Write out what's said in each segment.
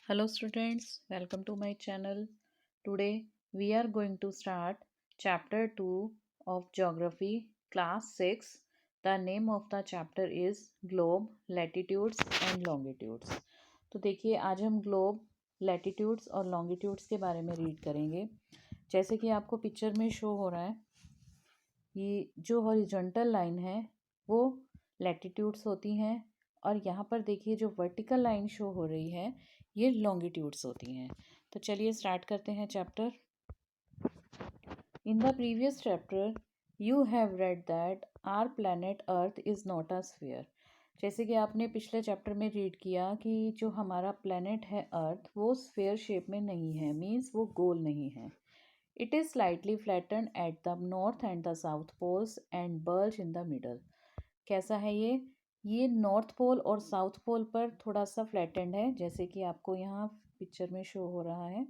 Hello students, welcome to my channel. Today we are going to start chapter 2 of geography class 6. The name of the chapter is globe, latitudes and longitudes. तो देखिए आज हम globe, latitudes और longitudes के बारे में read करेंगे। जैसे कि आपको पिक्चर में शो हो रहा है, ये जो हॉरिजॉन्टल लाइन है वो लैटिट्यूड्स होती हैं और यहाँ पर देखिए जो वर्टिकल लाइन शो हो रही है ये लॉन्गिट्यूड्स होती हैं। तो चलिए स्टार्ट करते हैं chapter. In the previous chapter you have read that our planet earth is not a sphere. जैसे कि आपने पिछले चैप्टर में रीड किया कि जो हमारा प्लैनेट है अर्थ वो स्फीयर शेप में नहीं है, मीन्स वो गोल नहीं है। It is slightly flattened at the north and the south poles and bulge in the middle. कैसा है ये नॉर्थ पोल और साउथ पोल पर थोड़ा सा फ्लैटेंड है, जैसे कि आपको यहाँ पिक्चर में शो हो रहा है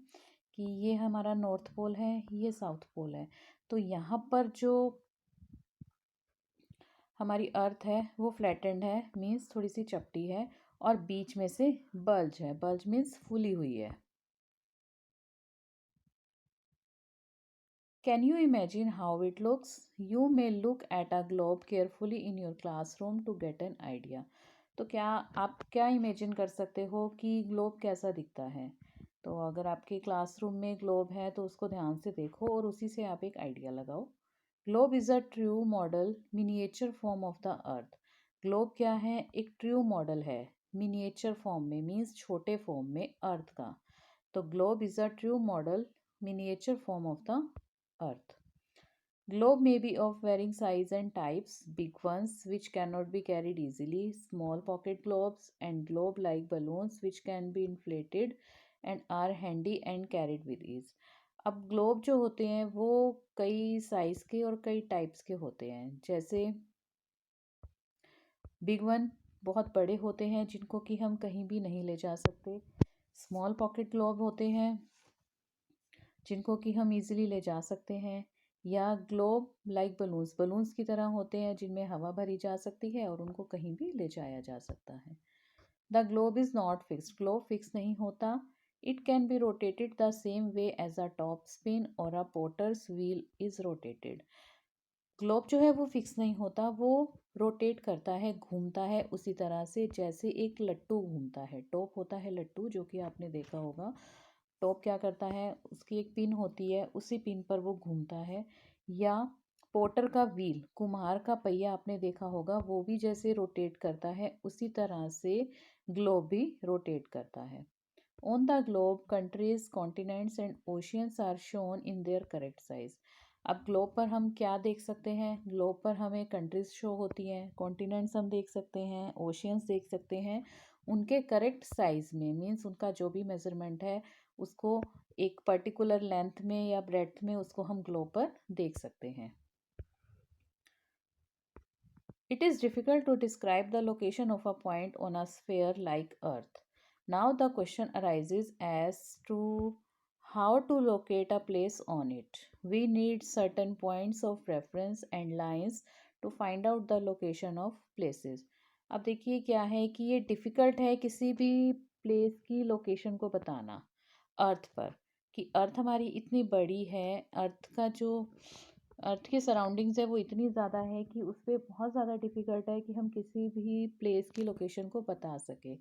कि ये हमारा नॉर्थ पोल है, ये साउथ पोल है। तो यहाँ पर जो हमारी अर्थ है वो फ्लैटेंड है, मीन्स थोड़ी सी चपटी है, और बीच में से बल्ज है। बल्ज मीन्स फूली हुई है। Can you imagine how it looks? You may look at a globe carefully in your classroom to get an idea. तो क्या आप क्या इमेजिन कर सकते हो कि ग्लोब कैसा दिखता है? तो अगर आपके क्लासरूम में ग्लोब है तो उसको ध्यान से देखो और उसी से आप एक आइडिया लगाओ। Globe is a true model miniature form of the earth. Globe क्या है? एक ट्रू मॉडल है मिनिएचर फॉर्म में, मीन्स छोटे फॉर्म में अर्थ का। तो globe is a true model miniature form of the Earth. Globe may be of varying size and types, big ones which cannot be carried easily, small pocket globes, and globe-like balloons which can be inflated and are handy and carried with ease. अब globe जो होते हैं वो कई size के और कई types के होते हैं। जैसे बिग वन बहुत बड़े होते हैं जिनको कि हम कहीं भी नहीं ले जा सकते। स्मॉल पॉकेट ग्लोब होते हैं जिनको कि हम इजीली ले जा सकते हैं, या ग्लोब लाइक बलून्स बलून्स की तरह होते हैं जिनमें हवा भरी जा सकती है और उनको कहीं भी ले जाया जा सकता है। The globe is not fixed. Globe fix नहीं होता। It can be rotated the same way as a top spin और a potter's wheel is rotated. Globe जो है वो फिक्स नहीं होता, वो रोटेट करता है, घूमता है उसी तरह से जैसे एक लट्टू घूमता है। टॉप होता है लट्टू, जो कि आपने देखा होगा। टॉप क्या करता है, उसकी एक पिन होती है, उसी पिन पर वो घूमता है। या पोटर का व्हील, कुम्हार का पहिया आपने देखा होगा, वो भी जैसे रोटेट करता है उसी तरह से ग्लोब भी रोटेट करता है। On the globe countries continents and oceans are shown in their correct size. अब ग्लोब पर हम क्या देख सकते हैं? ग्लोब पर हमें कंट्रीज शो होती हैं, कॉन्टिनेंट्स हम देख सकते हैं, ओशियंस देख सकते हैं उनके करेक्ट साइज में, मीन्स उनका जो भी मेजरमेंट है उसको एक पर्टिकुलर लेंथ में या ब्रेड्थ में उसको हम ग्लोब पर देख सकते हैं। It is difficult to describe the location of a point on a sphere like Earth. Now the question arises as to how to locate a place on it. We need certain points of reference and lines to find out the location of places. अब देखिए क्या है कि ये difficult है किसी भी place की लोकेशन को बताना अर्थ पर, कि अर्थ हमारी इतनी बड़ी है, अर्थ का जो अर्थ की सराउंडिंग्स है वो इतनी ज़्यादा है कि उस पर बहुत ज़्यादा डिफ़िकल्ट है कि हम किसी भी प्लेस की लोकेशन को बता सकें।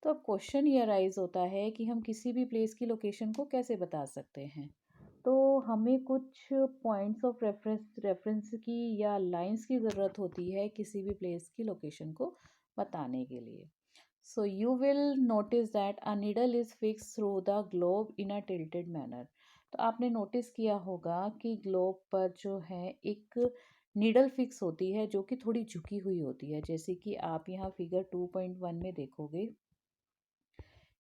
तो अब क्वेश्चन ये अराइज़ होता है कि हम किसी भी प्लेस की लोकेशन को कैसे बता सकते हैं। तो हमें कुछ पॉइंट्स ऑफ रेफरेंस की या लाइंस की ज़रूरत होती है किसी भी प्लेस की लोकेशन को बताने के लिए। So you will notice that a needle is fix through the globe in a tilted manner. तो आपने नोटिस किया होगा कि ग्लोब पर जो है एक नीडल फिक्स होती है जो कि थोड़ी झुकी हुई होती है, जैसे कि आप यहाँ फिगर 2.1 में देखोगे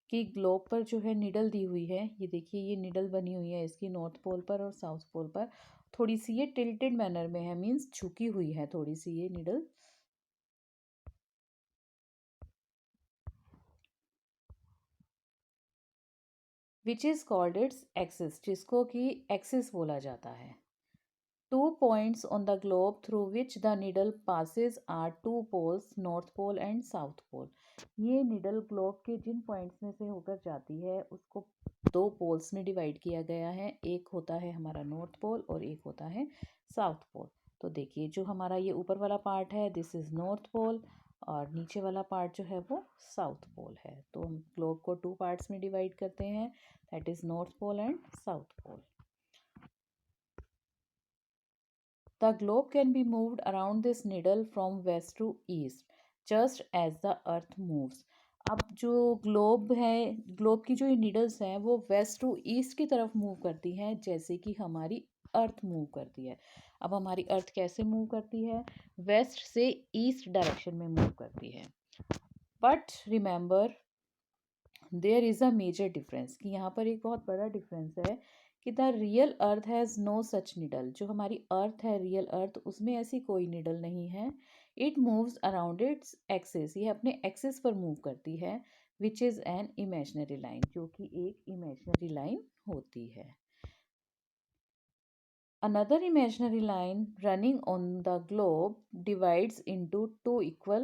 कि ग्लोब पर जो है निडल दी हुई है। ये देखिए ये निडल बनी हुई है इसकी नॉर्थ पोल पर और साउथ पोल पर। थोड़ी सी ये टिल्टेड मैनर में है, मीन्स झुकी हुई है थोड़ी सी ये needle. Which is called its axis, जिसको कि एक्सिस बोला जाता है। Two points on the globe through which the needle passes are two poles, North Pole and South Pole. ये needle globe के जिन points में से होकर जाती है उसको दो poles में divide किया गया है. एक होता है हमारा North Pole और एक होता है South Pole. तो देखिए जो हमारा ये ऊपर वाला पार्ट है दिस इज़ नॉर्थ पोल और नीचे वाला पार्ट जो है वो साउथ पोल है. तो हम ग्लोब को टू पार्ट्स में डिवाइड करते हैं, that is north pole and south pole. The globe can be moved around this needle from west to east, just as the earth moves. अब जो ग्लोब है, ग्लोब की जो ये नीडल्स हैं वो वेस्ट टू ईस्ट की तरफ मूव करती हैं जैसे कि हमारी अर्थ मूव करती है. अब हमारी अर्थ कैसे मूव करती है? वेस्ट से ईस्ट डायरेक्शन में मूव करती है. But remember there is a major difference कि यहाँ पर एक बहुत बड़ा डिफरेंस है कि the real earth has no such needle. जो हमारी अर्थ है रियल अर्थ उसमें ऐसी कोई निडल नहीं है. It moves around its axis, ये अपने एक्सिस पर मूव करती है, which is an imaginary line, जो कि एक इमेजनरी लाइन होती है. Another imaginary line running on the globe divides into two equal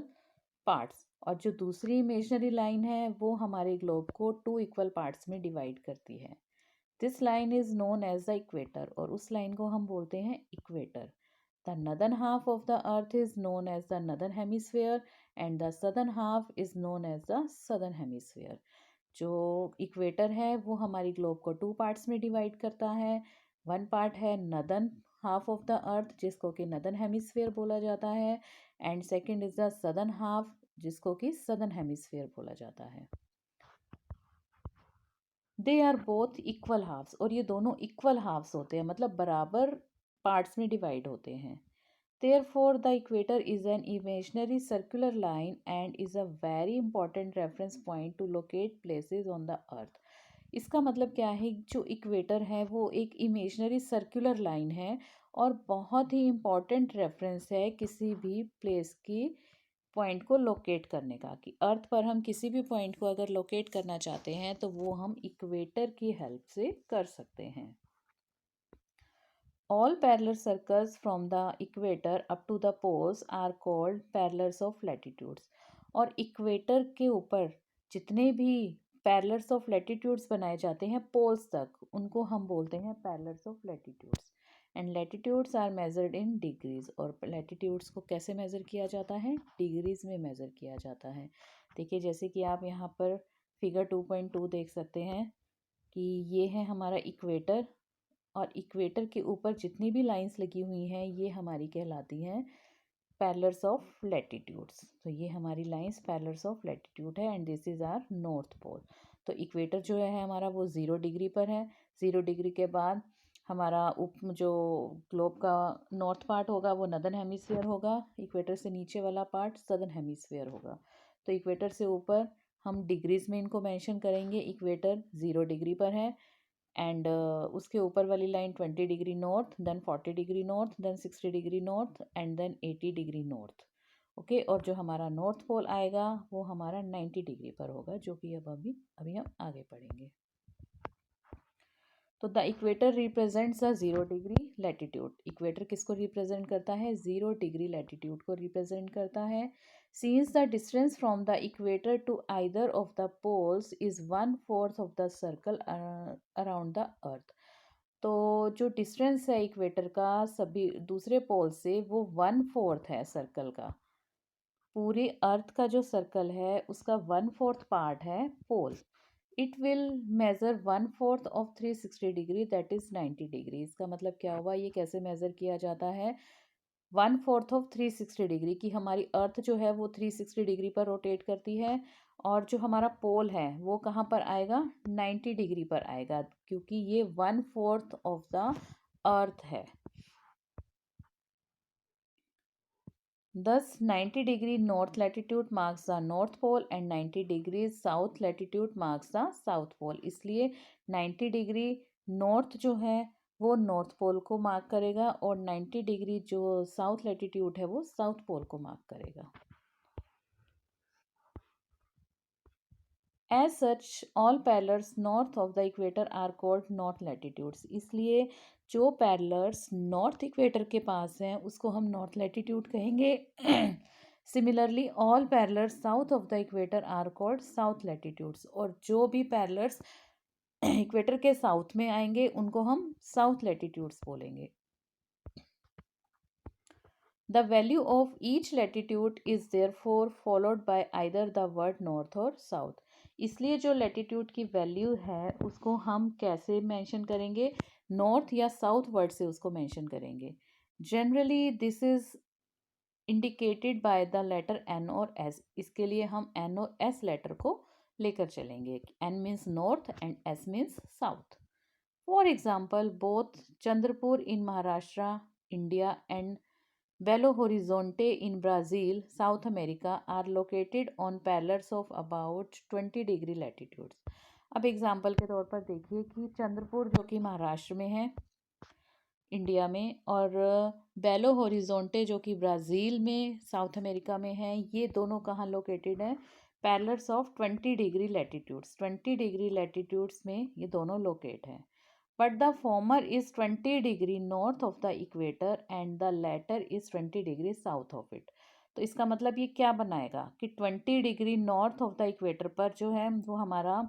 parts. और जो दूसरी इमेजनरी लाइन है वो हमारे ग्लोब को टू इक्वल पार्ट्स में डिवाइड करती है. This line is known as the equator और उस लाइन को हम बोलते हैं equator. The northern half of the earth is known as the northern hemisphere and the southern half is known as the southern hemisphere. जो equator है वो हमारी ग्लोब को टू पार्ट्स में डिवाइड करता है. वन पार्ट है northern half of the earth जिसको कि नदर्न हेमिस्फेयर बोला जाता है and second is the southern half जिसको कि सदर्न हेमिस्फेयर बोला जाता है. They are both equal halves और ये दोनों इक्वल हाफ्स होते हैं, मतलब बराबर पार्ट्स में डिवाइड होते हैं. Therefore, the equator is an imaginary circular line and is a very important reference point to locate places on the earth. इसका मतलब क्या है? जो इक्वेटर है वो एक इमेजनरी सर्कुलर लाइन है और बहुत ही इम्पॉर्टेंट रेफरेंस है किसी भी प्लेस की पॉइंट को लोकेट करने का. कि अर्थ पर हम किसी भी पॉइंट को अगर लोकेट करना चाहते हैं तो वो हम इक्वेटर की हेल्प से कर सकते हैं. All parallel circles from the equator up to the poles are called parallels of latitudes. और इक्वेटर के ऊपर जितने भी पैरेलल्स ऑफ लैटिट्यूड्स बनाए जाते हैं पोल्स तक उनको हम बोलते हैं parallels of latitudes. And latitudes are measured in degrees और लैटिट्यूड्स को कैसे मेज़र किया जाता है? डिग्रीज में मेज़र किया जाता है. देखिए जैसे कि आप यहाँ पर फिगर 2.2 देख सकते हैं कि ये है हमारा इक्वेटर और इक्वेटर के ऊपर जितनी भी लाइंस लगी हुई हैं ये हमारी कहलाती हैं पैरेलल्स ऑफ लैटिट्यूड्स. तो ये हमारी लाइंस पैरेलल्स ऑफ लैटिट्यूड है and this is our North Pole. तो इक्वेटर जो है हमारा वो 0 डिग्री पर है. 0 डिग्री के बाद हमारा जो ग्लोब का नॉर्थ पार्ट होगा वो नदर्न हेमिस्फीयर होगा, इक्वेटर से नीचे वाला पार्ट सदर्न हेमिस्फीयर होगा. तो इक्वेटर से ऊपर हम डिग्रीज में इनको मेंशन करेंगे. इक्वेटर 0 डिग्री पर है एंड उसके ऊपर वाली line 20 degree north, then 40 degree north, then 60 degree north and then 80 degree north. Okay, और जो हमारा नॉर्थ पोल आएगा वो हमारा 90 डिग्री पर होगा जो कि अब अभी अभी हम आगे पढ़ेंगे. तो the equator represents a 0 degree latitude. Equator किसको रिप्रेजेंट करता है? 0 डिग्री लैटिट्यूड को रिप्रेजेंट करता है. Since the distance from the equator to either of the poles is 1/4 of the circle around the earth. तो जो डिस्टेंस है इक्वेटर का सभी दूसरे पोल से वो 1/4 है सर्कल का. पूरे अर्थ का जो सर्कल है उसका 1/4 पार्ट है pole. It will measure 1/4 of 360 degree that is 90 degree. इसका मतलब क्या हुआ? ये कैसे मेज़र किया जाता है? 1/4 ऑफ 360 डिग्री की हमारी अर्थ जो है वो 360 डिग्री पर रोटेट करती है और जो हमारा पोल है वो कहाँ पर आएगा? 90 डिग्री पर आएगा क्योंकि ये 1/4 ऑफ द अर्थ है. Thus, 90 degree north latitude marks the north pole and 90 degrees south latitude marks the south pole. इसलिए 90 डिग्री नॉर्थ जो है वो नॉर्थ पोल को मार्क करेगा और 90 डिग्री जो साउथ लैटिट्यूड है वो साउथ पोल को मार्क करेगा. As such, all parallels north of the equator are called north latitudes. इसलिए जो पैरेलल्स नॉर्थ इक्वेटर के पास हैं उसको हम नॉर्थ लैटिट्यूड कहेंगे। Similarly all parallels south of the equator are called south latitudes, और जो भी पैरेलल्स इक्वेटर के साउथ में आएंगे उनको हम साउथ लैटिट्यूड्स बोलेंगे। The value of each latitude is therefore followed by either the word north or south. इसलिए जो लैटिट्यूड की वैल्यू है उसको हम कैसे मेंशन करेंगे, नॉर्थ या साउथ वर्ड से उसको मेंशन करेंगे। Generally this is indicated by the letter N और एस। इसके लिए हम एन और एस लेटर को लेकर चलेंगे। N means north and S means south. For example both Chandrapur in Maharashtra India and Belo Horizonte in Brazil, South America are located on parallels of about 20 degree latitudes. अब example के तौर पर देखिए कि चंद्रपुर जो कि महाराष्ट्र में है इंडिया में, और बेलो होरिजोंटे जो कि ब्राज़ील में साउथ अमेरिका में है, ये दोनों कहाँ लोकेटेड हैं, parallels of 20 degree latitudes. 20 degree latitudes में ये दोनों लोकेट हैं। But the former is 20 degree north of the equator and the latter is 20 degree south of it. तो इसका मतलब ये क्या बनाएगा कि 20 degree north of the equator पर जो है वो हमारा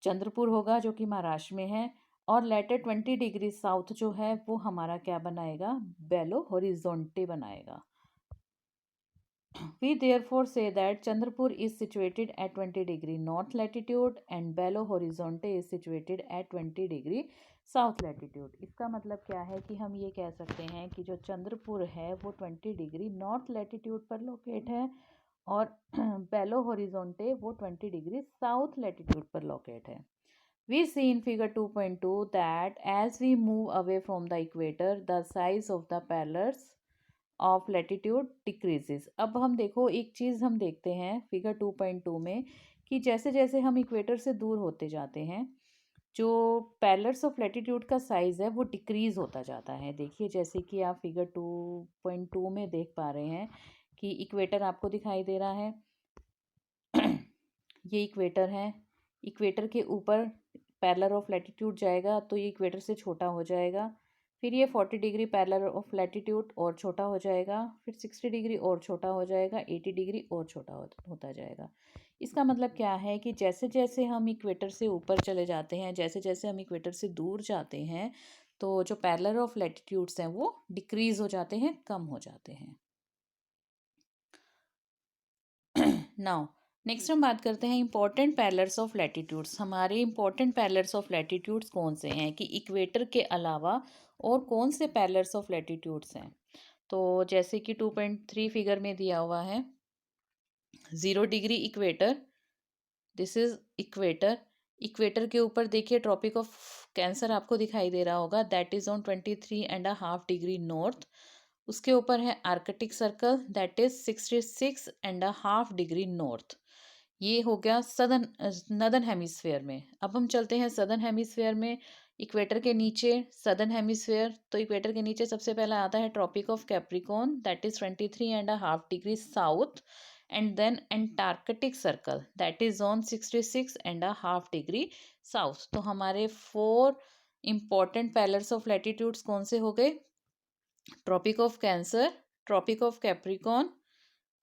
चंद्रपुर होगा जो कि महाराष्ट्र में है, और लेटर 20 डिग्री साउथ जो है वो हमारा क्या बनाएगा, बेलो होरिजोंटे बनाएगा। We therefore say that Chandrapur is situated at 20 degree north latitude and Belo Horizonte is situated at 20 degree south latitude. इसका मतलब क्या है कि हम ये कह सकते हैं कि जो चंद्रपुर है वो 20 डिग्री नॉर्थ लैटिट्यूड पर लोकेट है और बेलो होरिजोंटे वो 20 डिग्री साउथ लैटिट्यूड पर लोकेट है। We see in figure 2.2 that as we move away from the equator, the size of the parallels of latitude decreases. अब हम देखो एक चीज़ हम देखते हैं फिगर 2.2 में कि जैसे जैसे हम इक्वेटर से दूर होते जाते हैं जो पैरेलल्स ऑफ लैटिट्यूड का साइज़ है वो डिक्रीज होता जाता है। देखिए जैसे कि आप फिगर 2.2 में देख पा रहे हैं कि इक्वेटर आपको दिखाई दे रहा है। ये इक्वेटर है, इक्वेटर के ऊपर पैरेलल ऑफ लैटिट्यूड जाएगा तो ये इक्वेटर से छोटा हो जाएगा, फिर ये 40 डिग्री पैरेलल ऑफ लैटिट्यूड और छोटा हो जाएगा, फिर 60 डिग्री और छोटा हो जाएगा, 80 डिग्री और छोटा होता जाएगा। इसका मतलब क्या है कि जैसे जैसे हम इक्वेटर से ऊपर चले जाते हैं, जैसे जैसे हम इक्वेटर से दूर जाते हैं, तो जो पैरेलल ऑफ लैटिट्यूड्स हैं वो डिक्रीज हो जाते हैं, कम हो जाते हैं। नाउ नेक्स्ट हम बात करते हैं इंपॉर्टेंट पैरेलल्स ऑफ लैटिट्यूड्स। हमारे इंपॉर्टेंट पैरेलल्स ऑफ लैटिट्यूड्स कौन से हैं कि इक्वेटर के अलावा और कौन से पैरेलल्स ऑफ लैटिट्यूड्स हैं। तो जैसे कि 2.3 फिगर में दिया हुआ है 0 degree equator, this is equator. Equator के ऊपर देखिए ट्रॉपिक ऑफ कैंसर आपको दिखाई दे रहा होगा, that is on 23.5 degree north. उसके ऊपर है Arctic circle, that is 66.5 degree north. ये हो गया सदर्न नदर्न हेमिस्फेयर में। अब हम चलते हैं सदर्न हेमिस्फेयर में। इक्वेटर के नीचे सदर्न हेमिस्फेयर, तो इक्वेटर के नीचे सबसे पहला आता है Tropic of Capricorn, that is 23.5 degree south, and then Antarctic Circle that is on 66.5 degree south. तो हमारे 4 इंपॉर्टेंट पैरेलल्स ऑफ लैटिट्यूड्स कौन से हो गए, Tropic of Cancer, Tropic of Capricorn,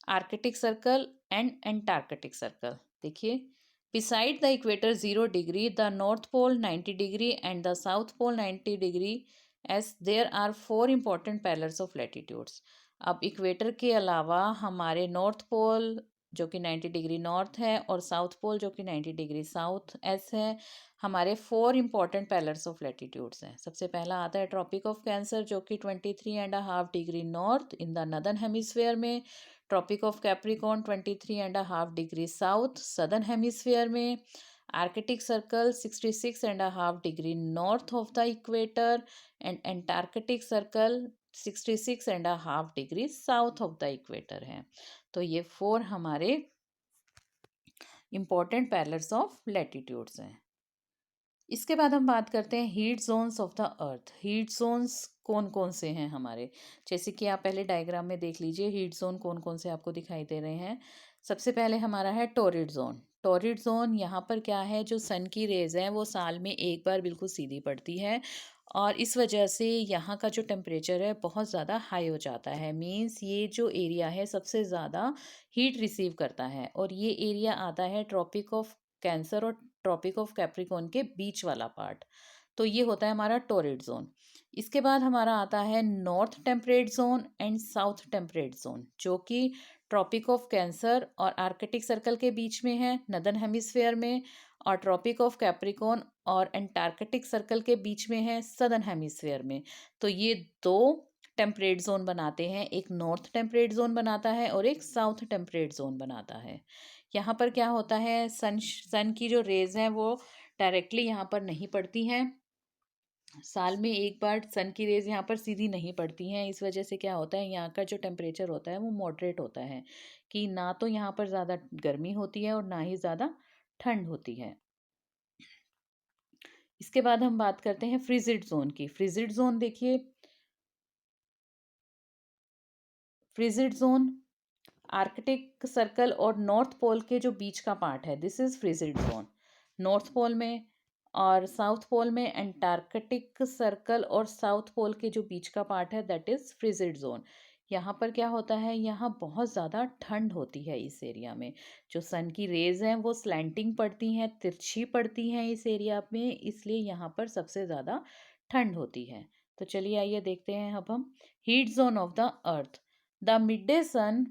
Arctic Circle and Antarctic Circle. देखिए beside the equator 0 degree, the north pole 90 degree and the south pole 90 degree, as there are 4 important parallels of latitudes. अब equator के अलावा हमारे north pole जो कि 90 degree north है और South पोल जो कि 90 डिग्री साउथ एस है, हमारे 4 इंपॉर्टेंट पैरेलल्स ऑफ लैटिट्यूड्स हैं। सबसे पहला आता है ट्रॉपिक ऑफ कैंसर जो कि 23.5 degree north in the northern hemisphere में, tropic of Capricorn 23.5 degree south southern hemisphere में, Arctic circle 66.5 degree north of the equator and Antarctic circle 66.5 degree south of the equator है। तो ये 4 हमारे important parallels of latitudes हैं। इसके बाद हम बात करते हैं heat zones of the earth. Heat zones कौन कौन से हैं हमारे, जैसे कि आप पहले डायग्राम में देख लीजिए हीट जोन कौन कौन से आपको दिखाई दे रहे हैं। सबसे पहले हमारा है टॉरिड जोन। टॉरिड जोन यहाँ पर क्या है, जो सन की रेज हैं वो साल में एक बार बिल्कुल सीधी पड़ती है और इस वजह से यहाँ का जो टेम्परेचर है बहुत ज़्यादा हाई हो जाता है। मीन्स ये जो एरिया है सबसे ज़्यादा हीट रिसीव करता है, और ये एरिया आता है ट्रॉपिक ऑफ कैंसर और ट्रॉपिक ऑफ कैप्रिकॉर्न के बीच वाला पार्ट। तो ये होता है हमारा टोरिड जोन। इसके बाद हमारा आता है north temperate zone and south temperate zone, जो कि ट्रॉपिक ऑफ कैंसर और आर्कटिक सर्कल के बीच में है नदर्न हेमिस्फेयर में, और ट्रॉपिक ऑफ कैप्रिकॉर्न और एंटार्कटिक सर्कल के बीच में है सदर्न हेमिस्फेयर में। तो ये दो टेम्परेट जोन बनाते हैं, एक नॉर्थ टेम्परेट जोन बनाता है और एक साउथ टेम्परेट जोन बनाता है। यहाँ पर क्या होता है, सन की जो रेज हैं वो डायरेक्टली यहाँ पर नहीं पड़ती हैं। साल में एक बार सन की रेज यहाँ पर सीधी नहीं पड़ती हैं। इस वजह से क्या होता है, यहाँ का जो टेम्परेचर होता है वो मॉडरेट होता है, कि ना तो यहाँ पर ज़्यादा गर्मी होती है और ना ही ज़्यादा ठंड होती है। इसके बाद हम बात करते हैं फ्रिजिड जोन की। फ्रिजिड जोन देखिए, फ्रिजिड जोन आर्कटिक सर्कल और नॉर्थ पोल के जो बीच का पार्ट है, this is frigid zone. North Pole में और साउथ पोल में एंटार्कटिक सर्कल और साउथ पोल के जो बीच का पार्ट है, दैट इज फ्रिजिड जोन। यहाँ पर क्या होता है, यहाँ बहुत ज़्यादा ठंड होती है इस एरिया में। जो सन की रेज हैं वो स्लैंटिंग पड़ती हैं, तिरछी पड़ती हैं इस एरिया में, इसलिए यहाँ पर सबसे ज़्यादा ठंड होती है। तो चलिए आइए देखते हैं अब हम heat zone of the earth. The midday sun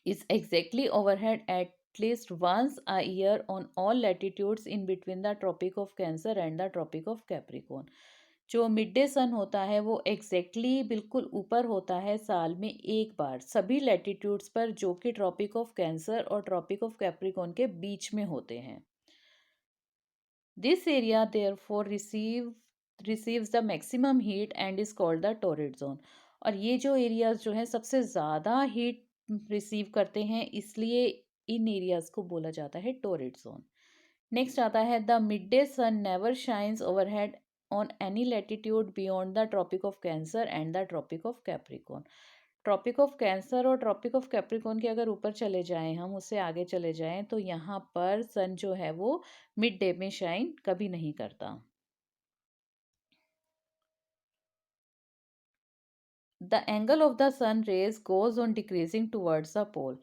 is exactly overhead at least once a year on all latitudes in between the Tropic of Cancer and the Tropic of Capricorn। जो mid day सन होता है वो बिल्कुल ऊपर होता है साल में एक बार सभी लैटिट्यूड्स पर, जो कि ट्रॉपिक ऑफ कैंसर और ट्रॉपिक ऑफ कैप्रिकॉर्न के बीच में होते हैं। This area therefore receives the maximum heat and is called the torrid zone. और ये जो एरियाज जो है सबसे ज़्यादा हीट रिसीव करते हैं, इसलिए इन एरियाज को बोला जाता है टोरिड जोन। नेक्स्ट आता है the midday sun never shines overhead on any latitude beyond the Tropic of Cancer and the Tropic of Capricorn. Tropic of Cancer और ट्रॉपिक ऑफ कैप्रिकॉर्न के अगर ऊपर चले जाएं, हम उससे आगे चले जाएं, तो यहाँ पर सन जो है वो मिड डे में शाइन कभी नहीं करता। The angle of the sun rays goes on decreasing towards the pole.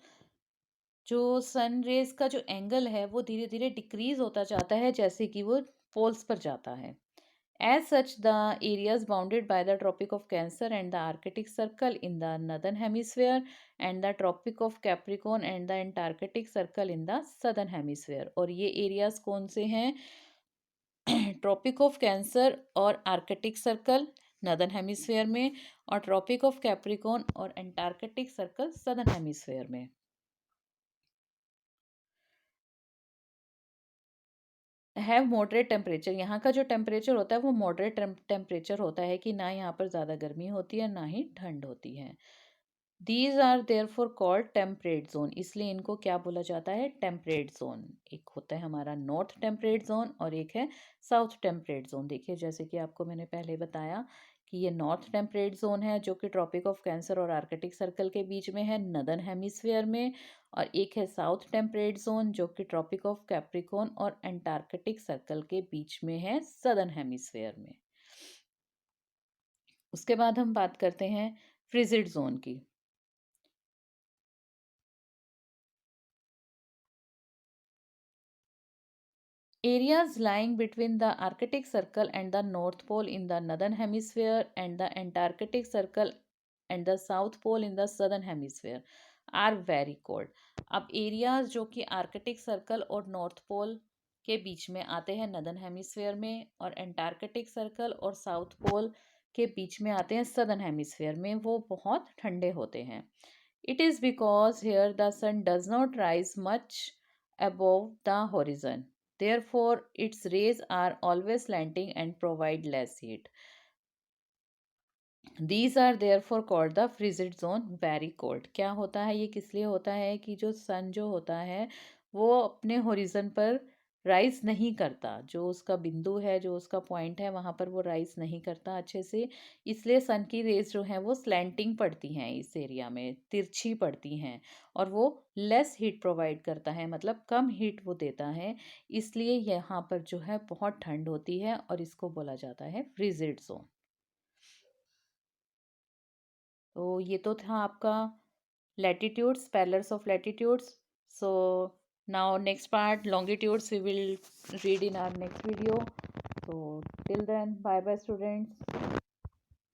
जो सन रेज का जो एंगल है वो धीरे धीरे डिक्रीज होता जाता है जैसे कि वो पोल्स पर जाता है। As such, the areas bounded by the Tropic of Cancer and the Arctic Circle in the northern hemisphere and the Tropic of Capricorn and the Antarctic Circle in the southern hemisphere। और ये areas कौन से हैं, tropic of Cancer और Arctic circle northern hemisphere में, और Tropic of Capricorn और Antarctic circle southern hemisphere में। हैव मॉडरेट टेम्परेचर, यहाँ का जो टेम्परेचर होता है वो मॉडरेट टेम्परेचर होता है, कि ना यहाँ पर ज़्यादा गर्मी होती है ना ही ठंड होती है। These are therefore called temperate zone, इसलिए इनको क्या बोला जाता है, टेम्परेट जोन। एक होता है हमारा नॉर्थ टेम्परेट जोन और एक है साउथ टेम्परेट जोन। देखिए जैसे कि आपको मैंने पहले बताया कि ये नॉर्थ टेम्परेट जोन है जो कि ट्रॉपिक ऑफ कैंसर और आर्कटिक सर्कल के बीच में है नदर्न हेमिस्फीयर में, और एक है साउथ टेम्परेट जोन जो कि ट्रॉपिक ऑफ कैप्रिकॉर्न और एंटार्कटिक सर्कल के बीच में है सदर्न हेमिस्फीयर में। उसके बाद हम बात करते हैं फ्रिजिड जोन की। Areas lying between the Arctic Circle and the North Pole in the northern hemisphere and the Antarctic Circle and the South Pole in the southern hemisphere are very cold। अब areas जो कि Arctic Circle और North Pole के बीच में आते हैं northern hemisphere में, और एंटार्कटिक सर्कल और साउथ पोल के बीच में आते हैं सदर्न हेमिस्फेयर में, वो बहुत ठंडे होते हैं। It is because here the sun does not rise much above the horizon, therefore its rays are always slanting and provide less heat। These are therefore called the frigid zone, very cold। क्या होता है, ये किस लिए होता है कि जो सन जो होता है वो अपने होरिजन पर राइज नहीं करता, जो उसका बिंदु है, जो उसका पॉइंट है, वहाँ पर वो राइज नहीं करता अच्छे से। इसलिए सन की रेज जो हैं वो स्लैंटिंग पड़ती हैं, इस एरिया में तिरछी पड़ती हैं, और वो लेस हीट प्रोवाइड करता है, मतलब कम हीट वो देता है। इसलिए यहाँ पर जो है बहुत ठंड होती है, और इसको बोला जाता है फ्रिजिड जोन। तो ये तो था आपका latitudes, pillars of latitudes. So now next part, longitudes, we will read in our next video. So till then, bye bye students.